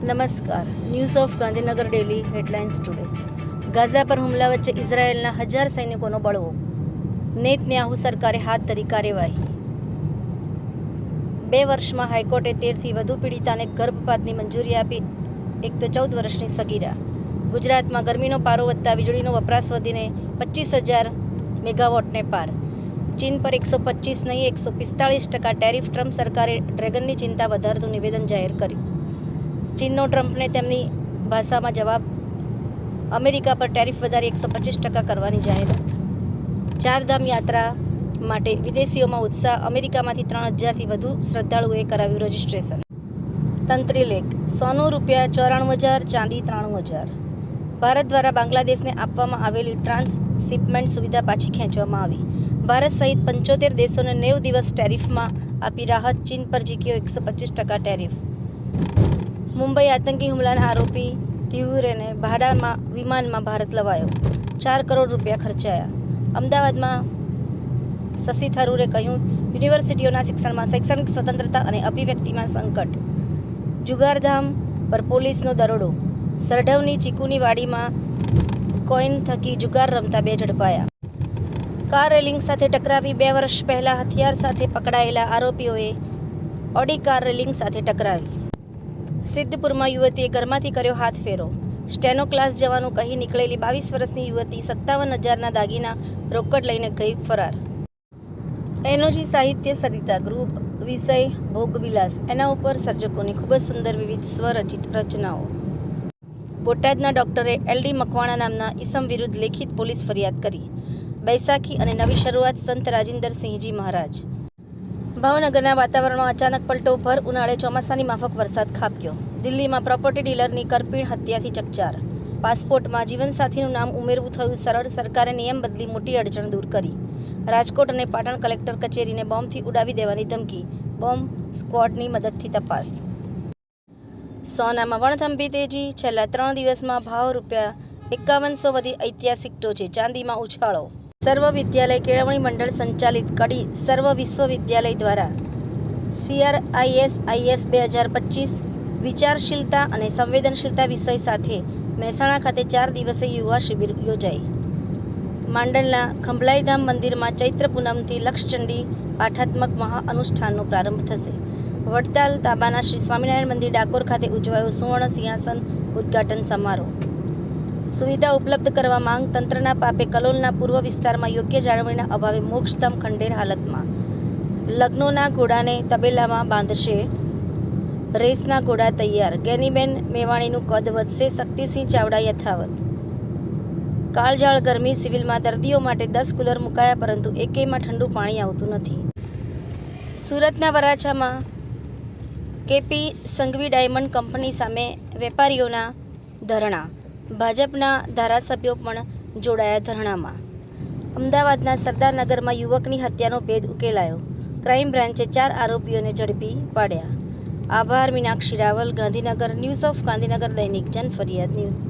નમસ્કાર. News of Gandhinagar daily headlines today. Gaza પર હુમલા વચ્ચે ઇઝરાયેલના 1000 સૈનિકોનો બળવો. નેતન્યાહુ સરકારે હાથ ધરી કાર્યવાહી. 2 વર્ષમાં હાઈકોર્ટે 13થી વધુ પીડિતાને ગર્ભપાતની મંજૂરી આપી. એક તો 14 વર્ષની સગીરા. ગુજરાતમાં ગરમીનો પારો વધતા વીજળીનો વપરાશ વધીને 25,000 મેગાવોટને પાર. ચીન પર 125 નહીં 145% ટેરિફ. ટ્રમ્પ સરકારે ડ્રેગનની ચિંતા વધારતું નિવેદન જાહેર કર્યું. ચીનનો ટ્રમ્પને તેમની ભાષામાં જવાબ. અમેરિકા પર ટેરિફ વધારી 125% કરવાની જાહેરાત. ચારધામ યાત્રા માટે વિદેશીઓમાં ઉત્સાહ. અમેરિકામાંથી 3,000થી વધુ શ્રદ્ધાળુઓએ કરાવ્યું રજીસ્ટ્રેશન. તંત્રી લેખ. સોનું ₹94,000, ચાંદી 93,000. ભારત દ્વારા બાંગ્લાદેશને આપવામાં આવેલી ટ્રાન્સશિપમેન્ટ સુવિધા પાછી ખેંચવામાં આવી. ભારત સહિત 75 દેશોને 90 દિવસ ટેરિફમાં આપી રાહત. ચીન પર ઝીક્યો 125% ટેરિફ. મુંબઈ આતંકી હુમલાના આરોપી તિહુરેને ભાડામાં વિમાનમાં ભારત લવાયો. 4 કરોડ રૂપિયા ખર્ચાયા. અમદાવાદમાં શશી થરૂરે કહ્યું, યુનિવર્સિટીઓના શિક્ષણમાં શૈક્ષણિક સ્વતંત્રતા અને અભિવ્યક્તિમાં સંકટ. જુગારધામ પર પોલીસનો દરોડો. સરઢવની ચીકુની વાડીમાં કોઈન થકી જુગાર રમતા 2 ઝડપાયા. કાર રેલિંગ સાથે ટકરાવી. 2 વર્ષ પહેલા હથિયાર સાથે પકડાયેલા આરોપીઓએ ઓડી કાર રેલિંગ સાથે ટકરાવી. સિદ્ધપુરમાં યુવતીએ ઘરમાંથી કર્યો હાથ ફેરો. સ્ટેનો ક્લાસ જવાનું કહી નીકળેલી 22 વર્ષની યુવતી 57,000ના દાગીના રોકડ લઈને ગઈ ફરાર. એનોજી સાહિત્ય સરિતા ગ્રુપ. વિષય ભોગવિલાસ. એના ઉપર સર્જકોની ખૂબ જ સુંદર વિવિધ સ્વરચિત રચનાઓ. બોટાદના ડોક્ટરે LD મકવાણા નામના ઈસમ વિરુદ્ધ લેખિત પોલીસ ફરિયાદ કરી. બૈસાખી અને નવી શરૂઆત. સંત રાજિંદરસિંહજી મહારાજ. ભાવનગરના વાતાવરણમાં અચાનક પલટો. ભર ઉનાળે ચોમાસાની માફક વરસાદ ખાબક્યો. દિલ્હીમાં પ્રોપર્ટી ડીલરની કરપીણ હત્યાથી ચકચાર. પાસપોર્ટમાં જીવનસાથીનું નામ ઉમેરવું થયું સરળ. સરકારે નિયમ બદલી મોટી અડચણ દૂર કરી. રાજકોટ અને પાટણ કલેક્ટર કચેરીને બોમ્બથી ઉડાવી દેવાની ધમકી. બોમ્બ સ્ક્વોડની મદદથી તપાસ. સોનામાં વણથંભી તેજી. છેલ્લા 3 દિવસમાં ભાવ ₹5100 વધી ઐતિહાસિક ટોચે. ચાંદીમાં ઉછાળો. સર્વ વિદ્યાલય કેળવણી મંડળ સંચાલિત કડી સર્વ વિશ્વવિદ્યાલય દ્વારા CRISIS 2025 વિચારશીલતા અને સંવેદનશીલતા વિષય સાથે મહેસાણા ખાતે 4 દિવસીય યુવા શિબિર યોજાઈ. માંડલના ખંભલાઈધામ મંદિરમાં ચૈત્ર પૂનમથી લક્ષચંડી પાઠાત્મક મહાઅનુષ્ઠાનનો પ્રારંભ થશે. વડતાલ તાબાના શ્રી સ્વામિનારાયણ મંદિર ડાકોર ખાતે ઉજવાયો સુવર્ણ સિંહાસન ઉદ્ઘાટન સમારોહ. સુવિધા ઉપલબ્ધ કરવા માંગ. તંત્રના પાપે કલોલના પૂર્વ વિસ્તારમાં યોગ્ય જાળવણીના અભાવે મોક્ષધામ ખંડેર હાલતમાં. લગ્નોના ઘોડાને તબેલામાં બાંધશે. રેસના ઘોડા તૈયાર. ગેનીબેન મેવાણીનું કદ વધશે. શક્તિસિંહ ચાવડા યથાવત. કાળઝાળ ગરમી. સિવિલમાં દર્દીઓ માટે 10 કુલર મુકાયા, પરંતુ એકેયમાં ઠંડુ પાણી આવતું નથી. સુરતના વરાછામાં KP સંઘવી ડાયમંડ કંપની સામે વેપારીઓના ધરણા. ભાજપના ધારાસભ્યો પણ જોડાયા ધરણામાં. અમદાવાદના સરદારનગરમાં યુવકની હત્યાનો ભેદ ઉકેલાયો. ક્રાઇમ બ્રાન્ચે 4 આરોપીઓને ઝડપી પાડ્યા. આભાર. મીનાક્ષી રાવલ, ગાંધીનગર. ન્યૂઝ ઓફ ગાંધીનગર દૈનિક જનફરિયાદ ન્યૂઝ.